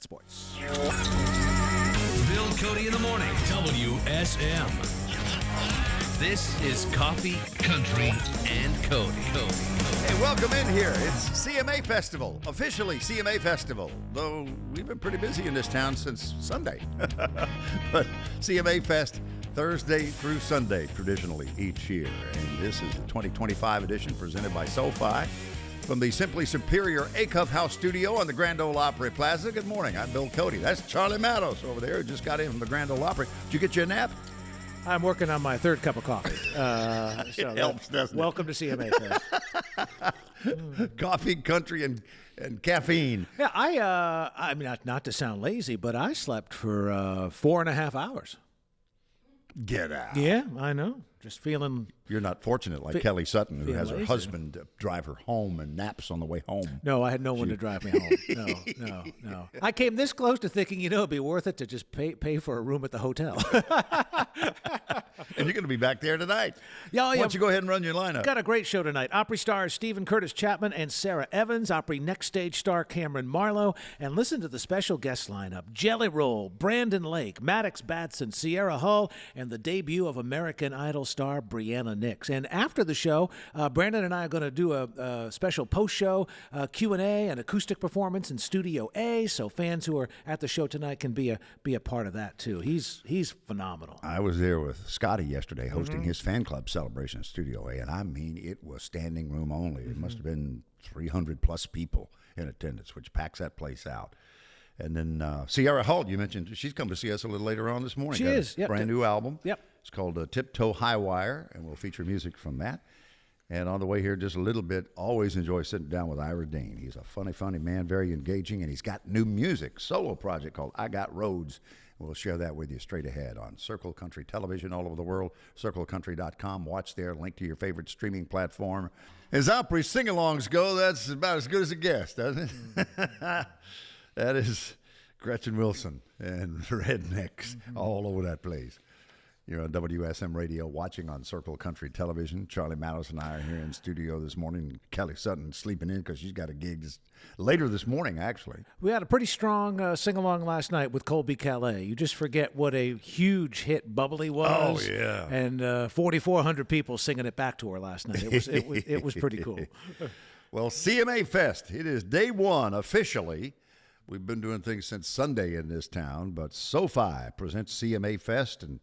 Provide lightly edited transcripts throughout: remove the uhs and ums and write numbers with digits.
at Sports. Bill Cody in the morning, WSM. This is Coffee, Country, and Cody. Hey, welcome in here. It's CMA Festival, officially CMA Festival, though we've been pretty busy in this town since Sunday. But CMA Fest, Thursday through Sunday, traditionally each year. And this is the 2025 edition presented by SoFi from the Simply Superior Acuff House Studio on the Grand Ole Opry Plaza. Good morning. I'm Bill Cody. That's Charlie Matos over there who just got in from the Grand Ole Opry. Did you get your nap? I'm working on my third cup of coffee. It helps, doesn't it? Welcome to CMA Fest. Coffee, country, and caffeine. Yeah, I mean, not to sound lazy, but I slept for 4.5 hours. Get out. Yeah, I know. Just feeling... You're not fortunate like Kelly Sutton, who has her lazy. husband drive her home and naps on the way home. No, I had no one to drive me home. No. I came this close to thinking, it'd be worth it to just pay for a room at the hotel. And you're going to be back there tonight. Yeah, Why don't you go ahead and run your lineup? Got a great show tonight. Opry stars Stephen Curtis Chapman and Sarah Evans. Opry Next Stage star Cameron Marlowe. And listen to the special guest lineup. Jelly Roll, Brandon Lake, Maddox Batson, Sierra Hull, and the debut of American Idol star Brianna Nix. And after the show, Brandon and I are going to do a special post-show Q&A and acoustic performance in Studio A, so fans who are at the show tonight can be a part of that too. He's phenomenal. I was there with Scotty yesterday hosting his fan club celebration at Studio A, and I mean, it was standing room only. It must have been 300-plus people in attendance, which packs that place out. And then Sierra Hull, you mentioned, she's come to see us a little later on this morning. She Got is. a brand new album. Yep. It's called Tiptoe High Wire, and we'll feature music from that. And on the way here, just a little bit, always enjoy sitting down with Ira Dean. He's a funny man, very engaging, and he's got new music, solo project called I Got Roads. We'll share that with you straight ahead on Circle Country Television all over the world, circlecountry.com. Watch there, link to your favorite streaming platform. As Opry sing-alongs go, that's about as good as it gets, doesn't it? That is Gretchen Wilson and Rednecks all over that place. You're on WSM Radio, watching on Circle Country Television. Charlie Matos and I are here in studio this morning. Kelly Sutton sleeping in because she's got a gig later this morning, actually. We had a pretty strong sing-along last night with Colby Calais. You just forget what a huge hit Bubbly was. Oh, yeah. And 4,400 people singing it back to her last night. It was pretty cool. Well, CMA Fest, it is day one officially. We've been doing things since Sunday in this town, but SoFi presents CMA Fest, and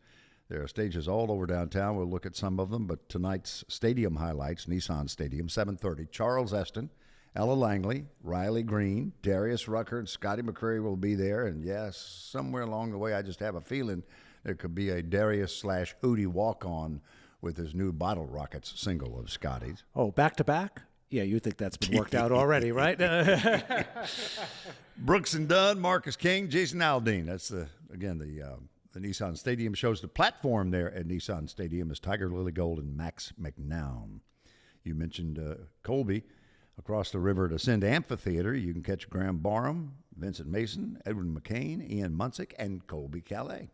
there are stages all over downtown. We'll look at some of them, but tonight's stadium highlights, Nissan Stadium, 7:30. Charles Esten, Ella Langley, Riley Green, Darius Rucker, and Scotty McCreery will be there. And yes, somewhere along the way, I just have a feeling there could be a Darius/Hootie walk-on with his new Bottle Rockets single of Scotty's. Oh, back-to-back? Yeah, you think that's been worked out already, right? Brooks and Dunn, Marcus King, Jason Aldean. That's the Nissan Stadium shows. The platform there at Nissan Stadium is Tiger Lily Gold and Max McNown. You mentioned Colby. Across the river at Ascend Amphitheater, you can catch Graham Barham, Vincent Mason, Edwin McCain, Ian Munsick, and Colby Calais.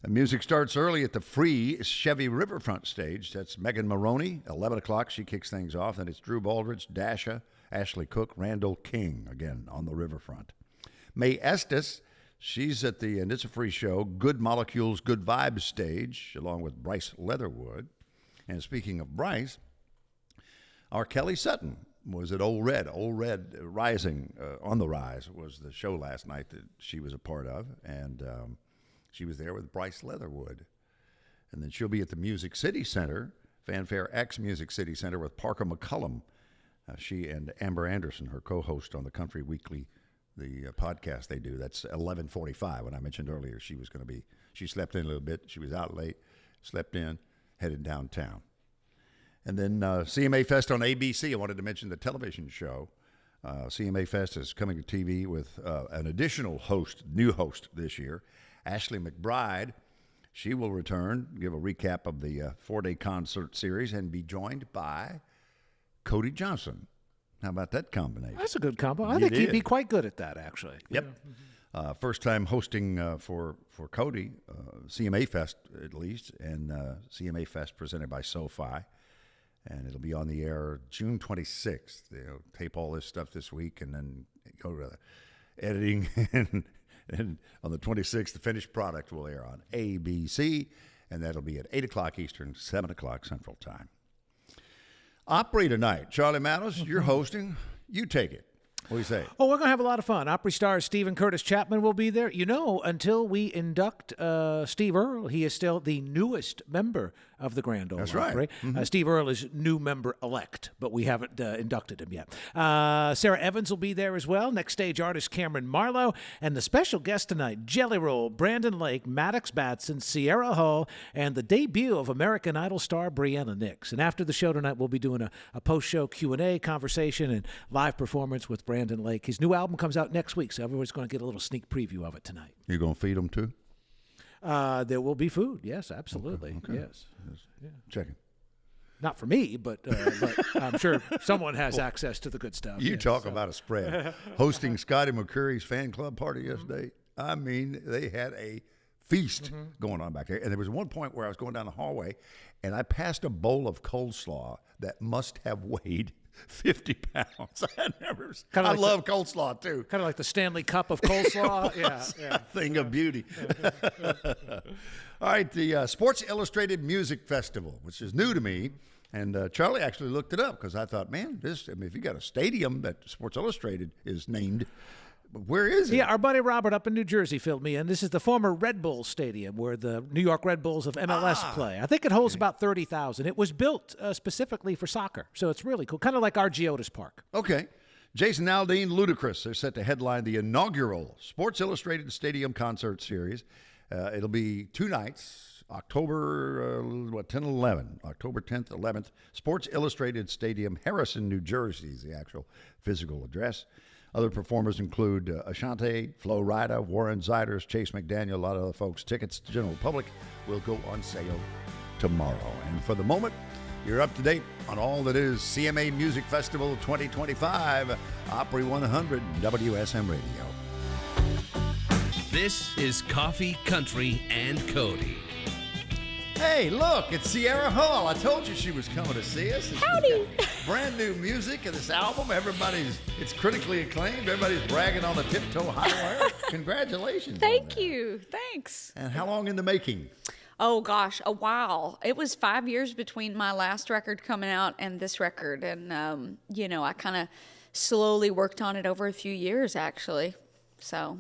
The music starts early at the free Chevy Riverfront stage. That's Megan Maroney, 11 o'clock. She kicks things off. Then it's Drew Baldridge, Dasha, Ashley Cook, Randall King, again, on the riverfront. May Estes, she's at the, and it's a free show, Good Molecules, Good Vibes stage, along with Bryce Leatherwood. And speaking of Bryce, our Kelly Sutton was at Old Red. Old Red Rising, On the Rise, was the show last night that she was a part of. And she was there with Bryce Leatherwood. And then she'll be at the Music City Center, Fanfare X Music City Center, with Parker McCullum. She and Amber Anderson, her co-host on the Country Weekly, the podcast they do. That's 11:45. When I mentioned earlier she was going to be, she slept in a little bit. She was out late, slept in, headed downtown. And then CMA Fest on ABC. I wanted to mention the television show. CMA Fest is coming to TV with an additional new host this year, Ashley McBride. She will return, give a recap of the four-day concert series, and be joined by Cody Johnson. How about that combination? That's a good combo. I think he'd be quite good at that, actually. Yep. Yeah. First time hosting for Cody, CMA Fest at least, and CMA Fest presented by SoFi. And it'll be on the air June 26th. They'll tape all this stuff this week and then go to editing, and on the 26th, the finished product will air on ABC, and that'll be at 8 o'clock Eastern, 7 o'clock Central Time. Opry tonight. Charlie Manos, you're hosting. You take it. What do you say? Oh, we're going to have a lot of fun. Opry star Stephen Curtis Chapman will be there. You know, until we induct Steve Earle, he is still the newest member of the Grand Ole Opry. Right. Mm-hmm. Steve Earle is new member-elect, but we haven't inducted him yet. Sarah Evans will be there as well. Next stage artist Cameron Marlowe. And the special guest tonight, Jelly Roll, Brandon Lake, Maddox Batson, Sierra Hull, and the debut of American Idol star Brianna Nix. And after the show tonight, we'll be doing a post-show Q&A conversation and live performance with Brandon Lake. His new album comes out next week, so everyone's going to get a little sneak preview of it tonight. You going to feed them too? There will be food. Yes, absolutely. Okay. Yes. Yeah. Checking. Not for me, but I'm sure someone has access to the good stuff. You talk about a spread. Hosting Scotty McCurry's fan club party yesterday. I mean, they had a feast going on back there. And there was one point where I was going down the hallway, and I passed a bowl of coleslaw that must have weighed 50 pounds. I love coleslaw, too. Kind of like the Stanley Cup of coleslaw. Yeah. Thing of beauty. All right, the Sports Illustrated Music Festival, which is new to me. And Charlie actually looked it up because I thought, man, if you got a stadium that Sports Illustrated is named, where is it? Yeah, our buddy Robert up in New Jersey filled me in. This is the former Red Bull Stadium where the New York Red Bulls of MLS play. I think it holds about 30,000. It was built specifically for soccer, so it's really cool. Kind of like our Geodis Park. Okay. Jason Aldean, Ludacris, they're set to headline the inaugural Sports Illustrated Stadium Concert Series. It'll be 2 nights, October 10 and 11. October 10th, 11th. Sports Illustrated Stadium, Harrison, New Jersey is the actual physical address. Other performers include Ashanti, Flo Rida, Warren Ziders, Chase McDaniel, a lot of other folks. Tickets to the general public will go on sale tomorrow. And for the moment, you're up to date on all that is CMA Music Festival 2025, Opry 100, WSM Radio. This is Coffee, Country, and Cody. Hey, look, it's Sierra Hull. I told you she was coming to see us. Howdy. Brand new music in this album. It's critically acclaimed. Everybody's bragging on the Tiptoe Highwire. Congratulations. Thank you. Thanks. And how long in the making? Oh, gosh, a while. It was 5 years between my last record coming out and this record. And, I kind of slowly worked on it over a few years, actually. So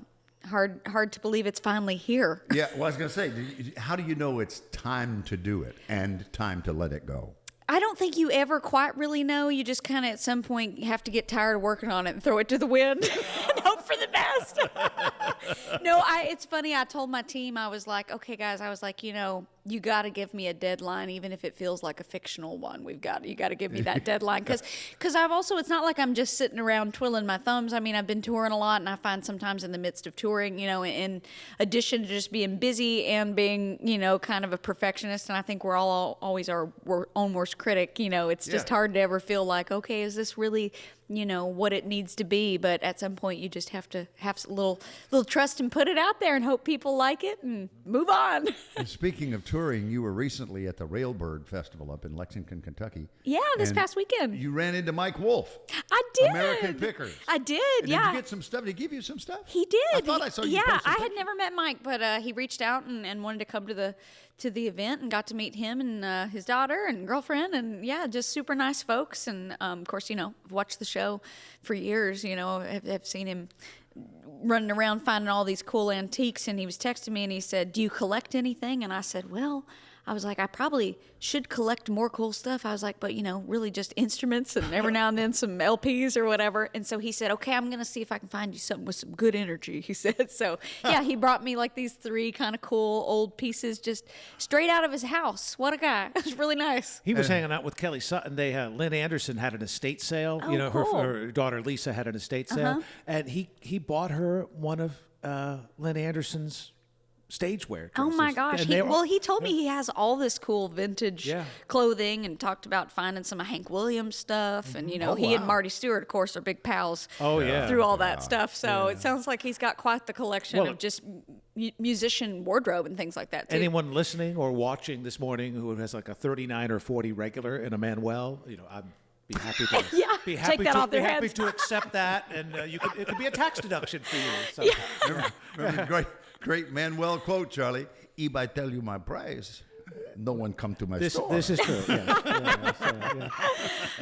hard to believe it's finally here. Yeah, well, I was going to say, how do you know it's time to do it and time to let it go? I don't think you ever quite really know. You just kind of at some point have to get tired of working on it and throw it to the wind and hope for the best. No, it's funny. I told my team, I was like, okay, guys, you got to give me a deadline, even if it feels like a fictional one. You got to give me that deadline. Because it's not like I'm just sitting around twiddling my thumbs. I mean, I've been touring a lot, and I find sometimes in the midst of touring, in addition to just being busy and being, kind of a perfectionist, and I think we're all always our own worst critic, it's just hard to ever feel like, okay, is this really, what it needs to be? But at some point, you just have to have a little trust and put it out there and hope people like it and move on. And speaking of touring, you were recently at the Railbird Festival up in Lexington, Kentucky. Yeah, this past weekend. You ran into Mike Wolf. I did. American Pickers. I did, and yeah. Did you get some stuff? Did he give you some stuff? He did. I thought I saw you. Yeah, I had never met Mike, but he reached out and wanted to come to the event and got to meet him and his daughter and girlfriend, and yeah, just super nice folks. And of course, I've watched the show for years. I've seen him running around finding all these cool antiques, and he was texting me and he said, "Do you collect anything?" And I said, "Well," I was like, "I probably should collect more cool stuff." I was like, "But really just instruments and every now and then some LPs or whatever." And so he said, "Okay, I'm going to see if I can find you something with some good energy," he said. So yeah, he brought me like these 3 kind of cool old pieces just straight out of his house. What a guy. It was really nice. He was hanging out with Kelly Sutton. Lynn Anderson had an estate sale. Oh, cool. Her daughter Lisa had an estate sale. And he bought her one of Lynn Anderson's stageware dresses. Oh my gosh. He told me he has all this cool vintage clothing and talked about finding some of Hank Williams stuff. And, he and Marty Stewart, of course, are big pals through all that stuff. So it sounds like he's got quite the collection of just musician wardrobe and things like that, too. Anyone listening or watching this morning who has like a 39 or 40 regular in a Manuel, be happy to Yeah, take that off their be happy heads. to accept that, and it could be a tax deduction for you. So. Remember the great Manuel quote, Charlie. If I tell you my price, no one come to my store. This is true. Yeah.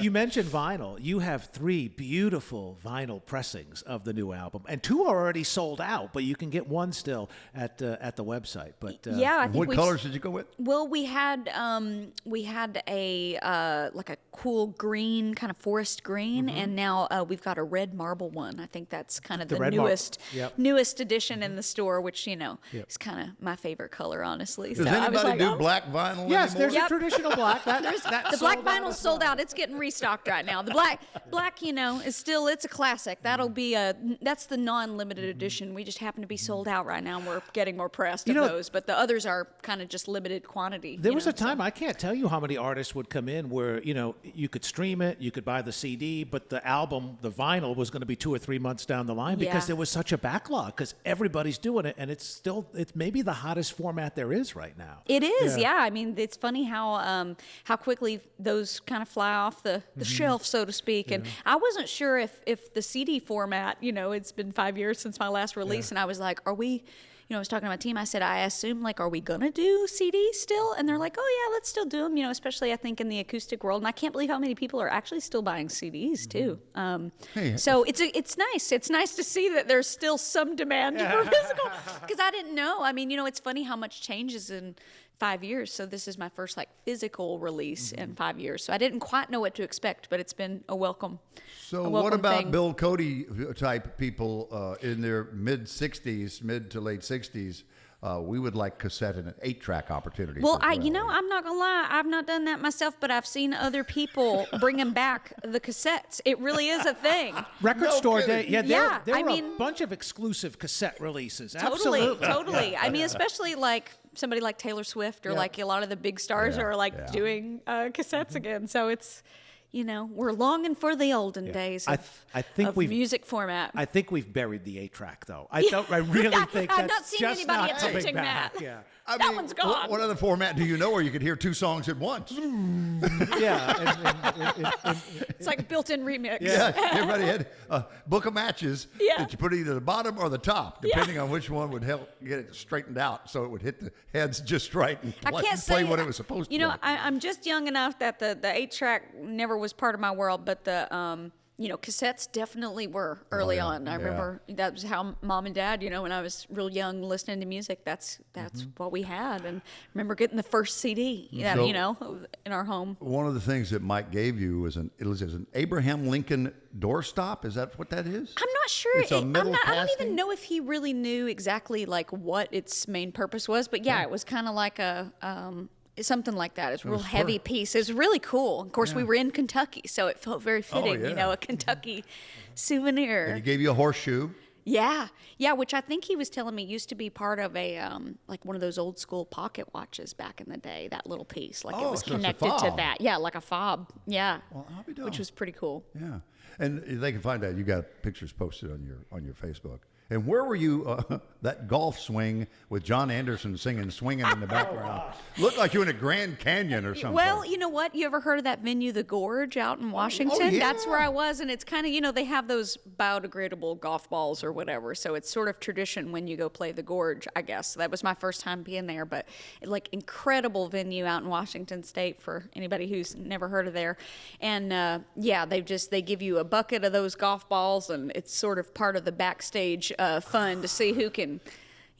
You mentioned vinyl. You have 3 beautiful vinyl pressings of the new album, and 2 are already sold out, but you can get one still at the website. But Yeah, I think What colors did you go with? Well, we had a like a cool green, kind of forest green, and now we've got a red marble one. I think that's kind of the red newest edition in the store, which is kind of my favorite color, honestly. Does so I was anybody like, do oh. black vinyl yes, anymore? there's Yep. a traditional black. That The black vinyl's sold out. It's getting restocked right now. The black, is still, it's a classic. That'll be that's the non-limited edition. We just happen to be sold out right now, and we're getting more pressed of those. But the others are kind of just limited quantity. There was a time, I can't tell you how many artists would come in where, you could stream it, you could buy the CD, but the album, the vinyl, was going to be 2 or 3 months down the line because Yeah. there was such a backlog because everybody's doing it, and it's maybe the hottest format there is right now. It is, yeah. I mean, it's funny how quickly those kind of fly off the shelf, so to speak. And I wasn't sure if the CD format, it's been 5 years since my last release, and I was like, are we... I was talking to my team. I said, I assume, are we going to do CDs still? And they're like, oh, yeah, let's still do them, especially, I think, in the acoustic world. And I can't believe how many people are actually still buying CDs, too. So it's nice. It's nice to see that there's still some demand for physical. Because I didn't know. I mean, it's funny how much changes in 5 years. So this is my first, physical release in 5 years. So I didn't quite know what to expect, but it's been a welcome So what about thing. Bill Cody type people in their mid to late 60s? We would like cassette and an 8-track opportunity. Well, I'm not gonna lie, I've not done that myself, but I've seen other people bringing back the cassettes. It really is a thing. Record store day. Yeah, there were a mean, bunch of exclusive cassette releases. Totally, Absolutely. totally. I mean, especially somebody like Taylor Swift or a lot of the big stars are doing cassettes again. So it's, we're longing for the olden days of music format. I think we've buried the 8-track, though. I really think I've that's not seen just anybody not coming attempting back. that. Yeah. That one's gone. What other format do you know where you could hear 2 songs at once? Yeah. It's like built-in remix. Yeah, everybody had a book of matches Yeah. that you put either the bottom or the top, depending on which one would help get it straightened out so it would hit the heads just right and play what it was supposed to play. I'm just young enough that the 8-track never was part of my world, but the cassettes definitely were early on. I remember that was how Mom and Dad, when I was real young listening to music, that's what we had. And I remember getting the first CD, in our home. One of the things that Mike gave you was an Abraham Lincoln doorstop. Is that what that is? I'm not sure. It's a metal I don't casting? even know if he really knew exactly what its main purpose was, but it was kind of like a something like that. It's a real heavy piece. It was really cool. Of course, we were in Kentucky, so it felt very fitting, a Kentucky souvenir. And he gave you a horseshoe. Yeah, which I think he was telling me used to be part of a one of those old school pocket watches back in the day. That little piece, it was so it's a connected to fob. that. Yeah, like a fob. Yeah, Well, I'll be which was pretty cool. Yeah, and they can find that. You got pictures posted on your Facebook. And where were you, that golf swing with John Anderson swinging in the background? Looked like you were in a Grand Canyon or something. Well, you know what? You ever heard of that venue, The Gorge, out in Washington? yeah. That's where I was, and it's kind of, they have those biodegradable golf balls or whatever, so it's sort of tradition when you go play The Gorge, I guess. That was my first time being there, but incredible venue out in Washington State for anybody who's never heard of there. And they give you a bucket of those golf balls, and it's sort of part of the backstage fun to see who can,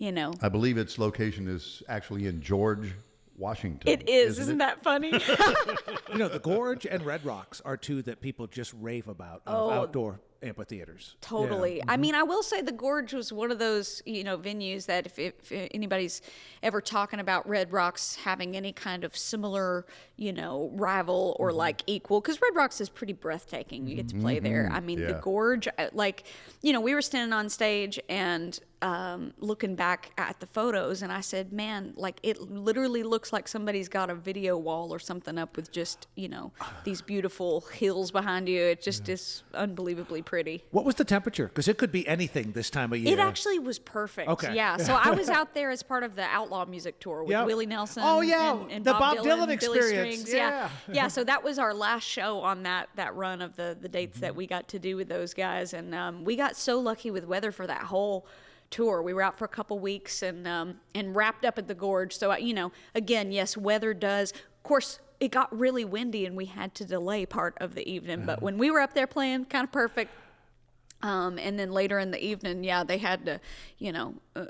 I believe its location is actually in George, Washington. It is. Isn't that funny? The Gorge and Red Rocks are 2 that people just rave about of outdoor amphitheaters. Totally. Yeah. I mean, I will say the Gorge was one of those, venues that if anybody's ever talking about Red Rocks having any kind of similar, rival or equal, because Red Rocks is pretty breathtaking. You get to play there. I mean, the Gorge, we were standing on stage and looking back at the photos, and I said, man, like it literally looks like somebody's got a video wall or something up with just, these beautiful hills behind you. It just is unbelievably pretty. What was the temperature? Because it could be anything this time of year. It actually was perfect. Okay. Yeah. So I was out there as part of the Outlaw Music Tour with Yep. Willie Nelson. Oh, yeah. And The Bob Dylan Billy experience. Strings. Yeah. Yeah. So that was our last show on that run of the dates that we got to do with those guys. And we got so lucky with weather for that whole tour. We were out for a couple weeks and wrapped up at the Gorge. So, again, yes, weather does. Of course, it got really windy and we had to delay part of the evening. But when we were up there playing, kind of perfect. And then later in the evening, they had to,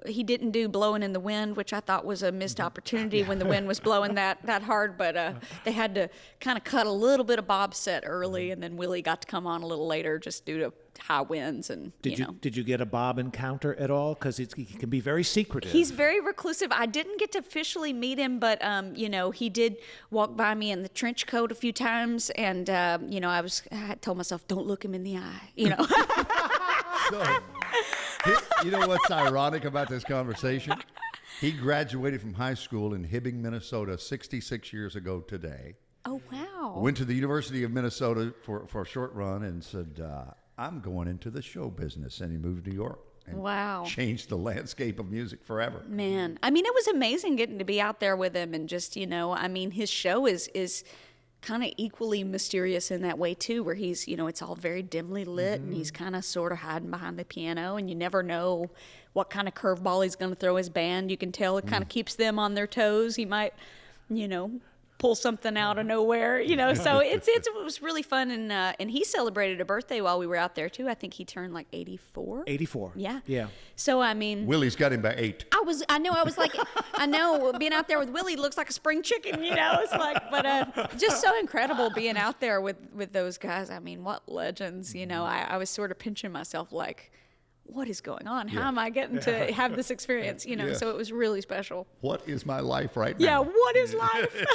he didn't do Blowing in the Wind, which I thought was a missed opportunity when the wind was blowing that hard. But they had to kind of cut a little bit of Bob's set early, and then Willie got to come on a little later just due to high winds. And Did you get a Bob encounter at all? Because he can be very secretive. He's very reclusive. I didn't get to officially meet him, but he did walk by me in the trench coat a few times, and I had told myself, don't look him in the eye. So, you know what's ironic about this conversation? He graduated from high school in Hibbing, Minnesota, 66 years ago today. Oh, wow. Went to the University of Minnesota for a short run and said, I'm going into the show business. And he moved to New York. And Wow. changed the landscape of music forever. Man, I mean, it was amazing getting to be out there with him and just, his show is kind of equally mysterious in that way too, where he's, it's all very dimly lit and he's kind of sort of hiding behind the piano, and you never know what kind of curveball he's going to throw his band. You can tell it kind of keeps them on their toes. He might, pull something out of nowhere, so it was really fun. And he celebrated a birthday while we were out there too. I think he turned like 84. 84. Yeah. Yeah. So, I mean, Willie's got him by 8. I know being out there with Willie looks like a spring chicken, it's like, but just so incredible being out there with those guys. I mean, what legends, I was sort of pinching myself like, what is going on? How am I getting to have this experience? Yes. So it was really special. What is my life right now? Yeah, what is life?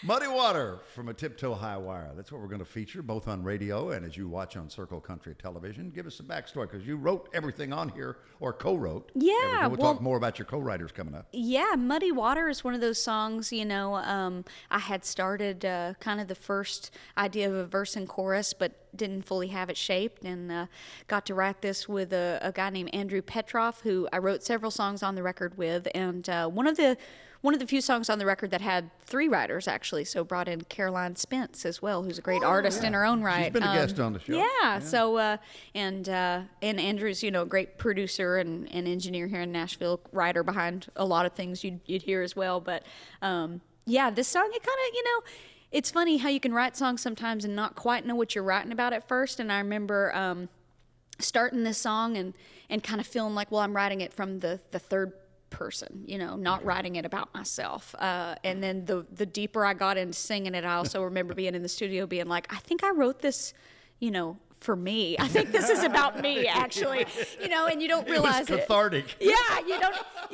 Muddy Water from A Tiptoe High Wire. That's what we're going to feature, both on radio and as you watch on Circle Country Television. Give us a backstory, because you wrote everything on here, or co-wrote. Yeah, everything. We'll talk more about your co-writers coming up. Yeah, Muddy Water is one of those songs, I had started kind of the first idea of a verse and chorus, but didn't fully have it shaped, and got to write this with a guy named Andrew Petroff, who I wrote several songs on the record with, and one of the few songs on the record that had 3 writers, actually. So brought in Caroline Spence as well, who's a great artist in her own right. She's been a guest on the show. Yeah. So and Andrew's a great producer and engineer here in Nashville, writer behind a lot of things you'd hear as well. But this song, it kind of it's funny how you can write songs sometimes and not quite know what you're writing about at first. And I remember starting this song and kind of feeling like, well, I'm writing it from the third person, not writing it about myself. And then the deeper I got into singing it, I also remember being in the studio being like, I think I wrote this, for me. I think this is about me, actually. And you don't realize it. Cathartic. Yeah, you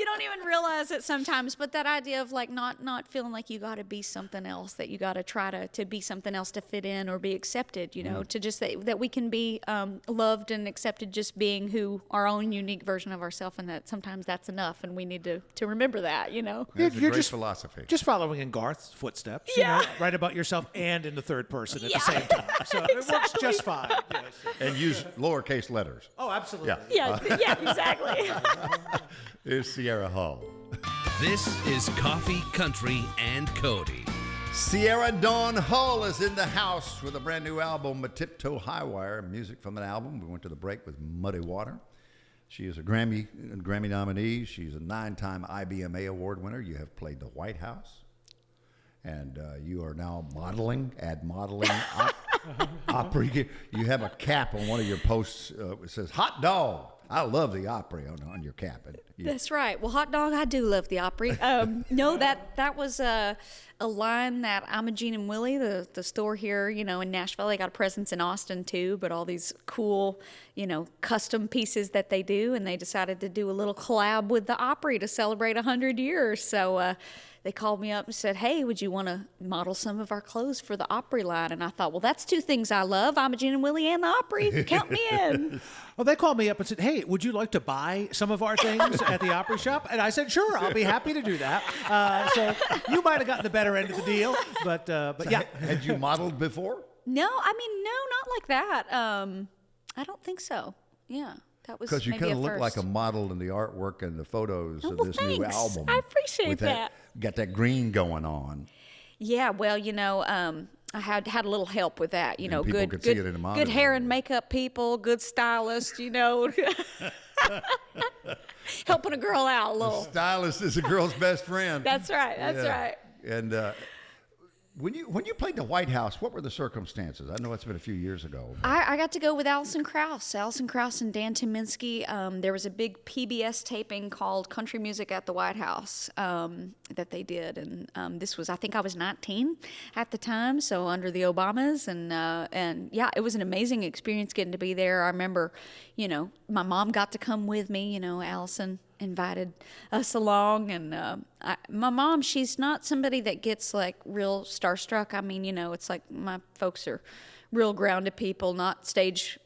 don't even realize it sometimes. But that idea of like not feeling like you got to be something else, that you got to try to be something else to fit in or be accepted. To just that we can be loved and accepted, just being our own unique version of ourselves, and that sometimes that's enough, and we need to remember that. That's a You're great philosophy. Just following in Garth's footsteps. Yeah. Write about yourself and in the third person at the same time. So it works just fine. Yes. And use lowercase letters. Oh, absolutely. Yeah, exactly. Here's Sierra Hull. This is Coffee, Country, and Cody. Sierra Dawn Hull is in the house with a brand new album, A Tiptoe High Wire, music from an album. We went to the break with Muddy Water. She is a Grammy nominee. She's a 9-time IBMA award winner. You have played the White House. And you are now modeling, Opry. You have a cap on one of your posts. It says "Hot Dog." I love the Opry on your cap. That's right. Well, hot dog, I do love the Opry. No, that was a a line that Imogene and Willie, the store here, in Nashville, they got a presence in Austin too, but all these cool, custom pieces that they do, and they decided to do a little collab with the Opry to celebrate 100 years. So they called me up and said, hey, would you want to model some of our clothes for the Opry line? And I thought, well, that's two things I love, Imogene and Willie and the Opry. Count me in. Well, they called me up and said, hey, would you like to buy some of our things at the Opry shop? And I said, sure, I'll be happy to do that. So you might have gotten the better end of the deal, but yeah. Had you modeled before? No, not like that. I don't think so. Yeah. That was because you kind kind of look like a model in the artwork and the photos of this new thanks. album. I appreciate that. Got that green going on. Yeah, well, I had a little help with that. And people could see it in the monitor. Good hair and makeup people, good stylist. Helping a girl out a little. The stylist is a girl's best friend. That's right. That's right. And when you played the White House, what were the circumstances? I know it's been a few years ago. I got to go with Alison Krauss and Dan Tyminski. There was a big PBS taping called Country Music at the White House that they did, and this was, I think I was 19 at the time, so under the Obamas, and yeah, it was an amazing experience getting to be there. I remember, my mom got to come with me. Alison invited us along, and my mom, she's not somebody that gets like real starstruck. I mean, it's like my folks are real grounded people, not stage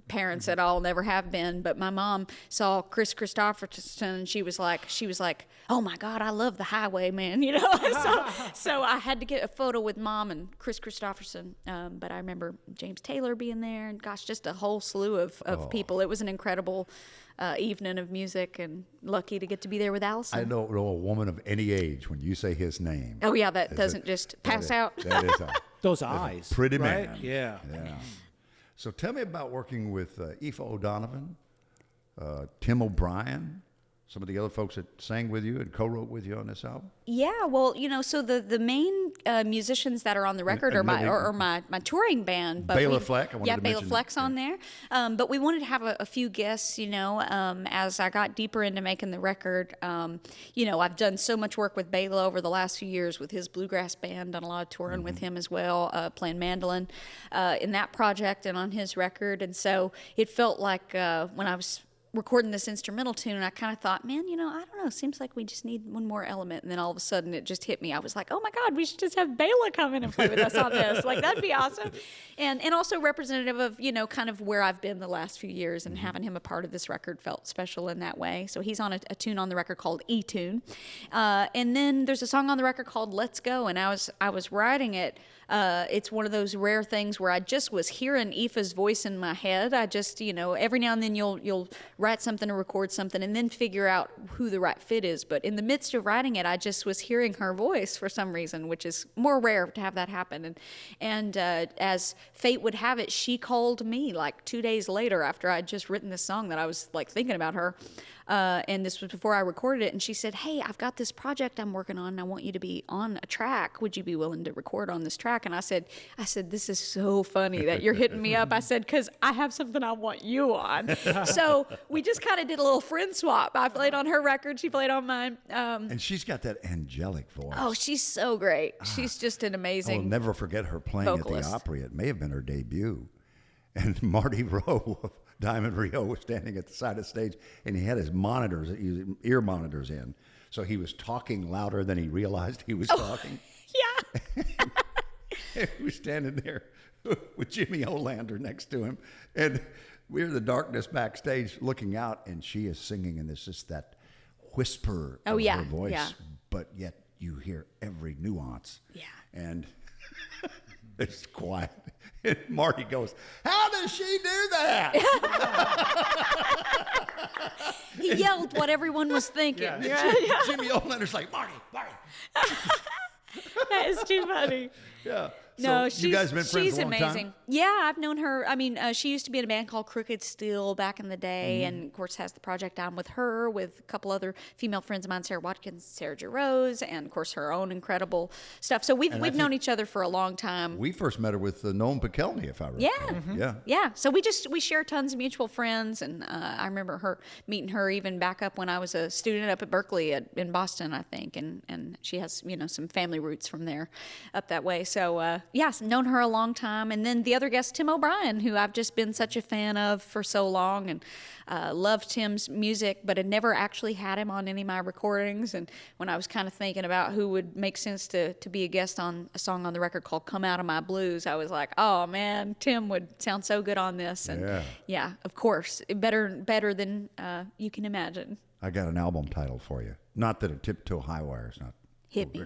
parents at all, never have been. But my mom saw Chris Christopherson, and she was like, oh my God, I love the Highwayman, so I had to get a photo with Mom and Chris Christopherson. But I remember James Taylor being there, and gosh, just a whole slew of people. It was an incredible evening of music, and lucky to get to be there with Allison. I don't know a woman of any age when you say his name. Oh yeah, that doesn't just pass out. That is those eyes. Pretty right? man. Yeah. So tell me about working with Aoife O'Donovan, Tim O'Brien, some of the other folks that sang with you and co-wrote with you on this album. Yeah, well, so the main musicians that are on the record are my touring band. But Bela Fleck, I wanted to Bela mention. Fleck's on there. But we wanted to have a few guests, as I got deeper into making the record. I've done so much work with Bela over the last few years with his bluegrass band, done a lot of touring with him as well, playing mandolin in that project and on his record. And so it felt like when I was recording this instrumental tune, and I kind of thought, man, I don't know, seems like we just need one more element. And then all of a sudden it just hit me. I was like, oh my God, we should just have Bela come in and play with us on this. Like, that'd be awesome. And also representative of, kind of where I've been the last few years, and having him a part of this record felt special in that way. So he's on a tune on the record called E-Tune. And then there's a song on the record called Let's Go. And I was writing it. It's one of those rare things where I just was hearing Aoife's voice in my head. I just, every now and then you'll write something or record something and then figure out who the right fit is. But in the midst of writing it, I just was hearing her voice for some reason, which is more rare to have that happen. And as fate would have it, she called me like 2 days later after I'd just written this song that I was like thinking about her. And this was before I recorded it. And she said, hey, I've got this project I'm working on, and I want you to be on a track. Would you be willing to record on this track? And I said, this is so funny that you're hitting me up. I said, because I have something I want you on. So we just kind of did a little friend swap. I played on her record. She played on mine. And she's got that angelic voice. Oh, she's so great. She's just an amazing I'll never forget her playing vocalist. at the Opry. It may have been her debut. And Marty Rowe of Diamond Rio was standing at the side of the stage, and he had his ear monitors in. So he was talking louder than he realized he was talking. Yeah. He was standing there with Jimmy Olander next to him. And we're in the darkness backstage looking out, and she is singing, and there's just that whisper of her voice. But yet you hear every nuance. Yeah. And it's quiet. And Marty goes, how does she do that? He yelled what everyone was thinking. Jimmy Olander's like, Marty. That is too funny. Yeah. No, you guys have been friends she's a long amazing. time? Yeah, I've known her. I mean, she used to be in a band called Crooked Steel back in the day, and of course has the project on with her, with a couple other female friends of mine, Sarah Watkins, Sarah Rose, and of course her own incredible stuff. So we've known each other for a long time. We first met her with Noam Pikelny, if I recall. Yeah. So we share tons of mutual friends, and I remember meeting her even back up when I was a student up at Berkeley in Boston, I think, and she has some family roots from there up that way. So yes, known her a long time. And then the other guest, Tim O'Brien, who I've just been such a fan of for so long, and loved Tim's music, but had never actually had him on any of my recordings. And when I was kind of thinking about who would make sense to be a guest on a song on the record called "Come Out of My Blues," I was like, oh man, Tim would sound so good on this. And yeah, of course, better than you can imagine. I got an album title for you. Not that a Tiptoe High Wire is not. Hit me.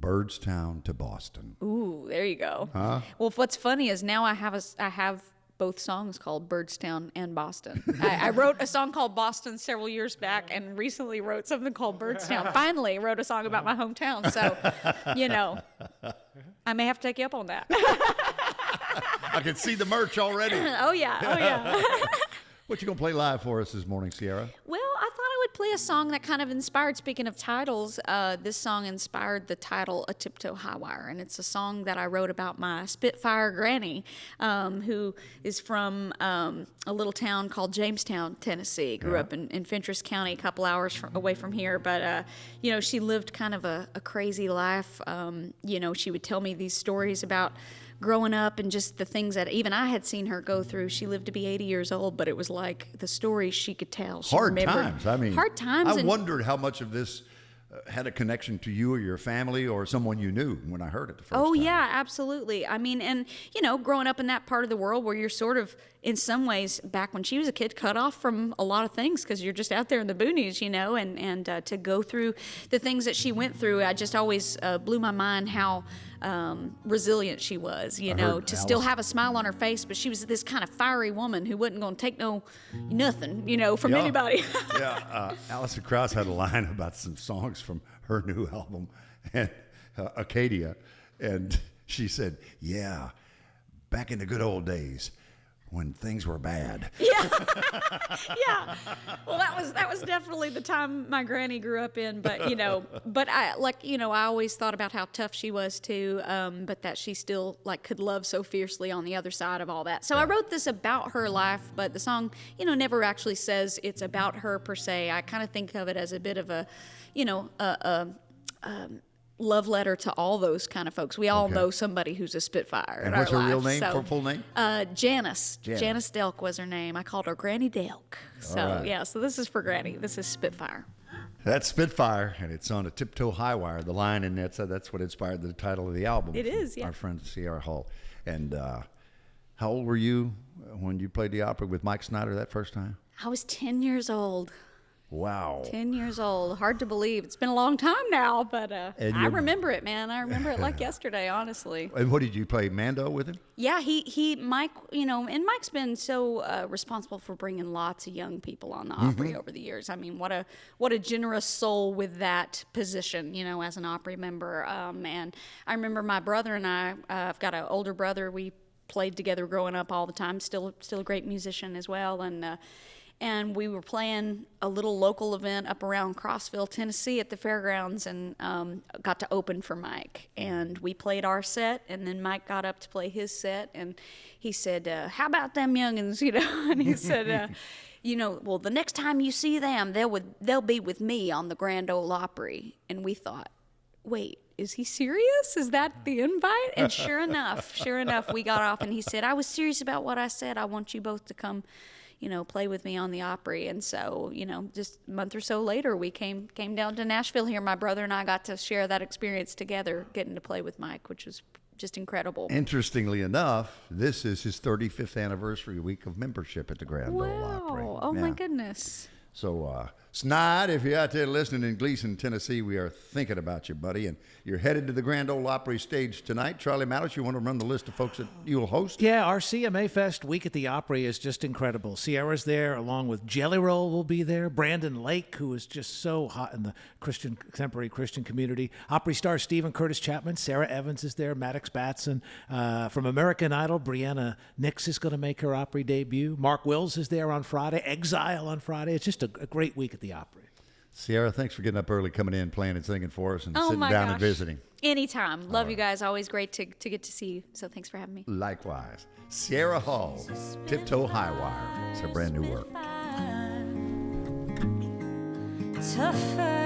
Birdstown to Boston. Ooh, there you go. Huh? Well, what's funny is now I have both songs called Birdstown and Boston. I wrote a song called Boston several years back, and recently wrote something called Birdstown. Finally wrote a song about my hometown. So, I may have to take you up on that. I can see the merch already. Oh yeah. What you gonna play live for us this morning, Sierra? Well, I thought I would play a song that kind of inspired, speaking of titles, this song inspired the title A Tiptoe High Wire. And it's a song that I wrote about my Spitfire granny, who is from a little town called Jamestown, Tennessee. Grew up in Fentress County, a couple hours away from here. But, she lived kind of a crazy life. She would tell me these stories about growing up and just the things that even I had seen her go through. She lived to be 80 years old, but it was like the stories she could tell. She Hard remembered. times. I mean, hard times. I wondered how much of this had a connection to you or your family or someone you knew when I heard it the first time. Oh, yeah, absolutely. I mean, and, growing up in that part of the world where you're sort of, in some ways, back when she was a kid, cut off from a lot of things because you're just out there in the boonies, and to go through the things that she went through, I just always blew my mind how resilient she was, to still have a smile on her face, but she was this kind of fiery woman who wasn't going to take nothing, from anybody. Alison Krauss had a line about some songs from her new album, and Acadia, and she said, "Yeah, back in the good old days when things were bad." Yeah. Well, that was definitely the time my granny grew up in. But I always thought about how tough she was too. But that she still could love so fiercely on the other side of all that. So I wrote this about her life, but the song, never actually says it's about her per se. I kind of think of it as a bit of a love letter to all those kind of folks. We all know somebody who's a Spitfire. And in what's our her real lives. name, full name? Janice. Janice Delk was her name. I called her Granny Delk. So, so this is for Granny. This is Spitfire. That's Spitfire, and it's on A Tiptoe High Wire, the line, and that's what inspired the title of the album. It is, yeah. Our friend Sierra Hull. And how old were you when you played the opera with Mike Snyder that first time? I was 10 years old. Wow. 10 years old. Hard to believe. It's been a long time now, but I remember it, man. I remember it like yesterday, honestly. And what did you play, Mando with him? Yeah, Mike, and Mike's been so responsible for bringing lots of young people on the Opry over the years. I mean, what a generous soul with that position, as an Opry member. And I remember my brother and I've got an older brother. We played together growing up all the time. Still a great musician as well. And we were playing a little local event up around Crossville, Tennessee at the fairgrounds, and got to open for Mike. And we played our set, and then Mike got up to play his set, and he said, how about them youngins, And he said, well, the next time you see them, they'll be with me on the Grand Ole Opry. And we thought, wait, is he serious? Is that the invite? And sure enough, we got off, and he said, I was serious about what I said. I want you both to come play with me on the Opry. And so, just a month or so later, we came down to Nashville here. My brother and I got to share that experience together, getting to play with Mike, which was just incredible. Interestingly enough, this is his 35th anniversary week of membership at the Grand Ole Opry. Oh, my goodness. So Snide, if you're out there listening in Gleason, Tennessee, we are thinking about you, buddy. And you're headed to the Grand Ole Opry stage tonight. Charlie Malice, you want to run the list of folks that you'll host? Yeah, our CMA Fest week at the Opry is just incredible. Sierra's there, along with Jelly Roll will be there. Brandon Lake, who is just so hot in the contemporary Christian community. Opry star Stephen Curtis Chapman. Sarah Evans is there. Maddox Batson. From American Idol, Brianna Nix is going to make her Opry debut. Mark Wills is there on Friday. Exile on Friday. It's just a great week at the Opry. Sierra, thanks for getting up early, coming in, playing and singing for us, and sitting my down gosh. and visiting. Anytime. Love you guys. Always great to get to see you. So thanks for having me. Likewise. Sierra Hall, Tiptoe High Wire. It's her brand new work. Tougher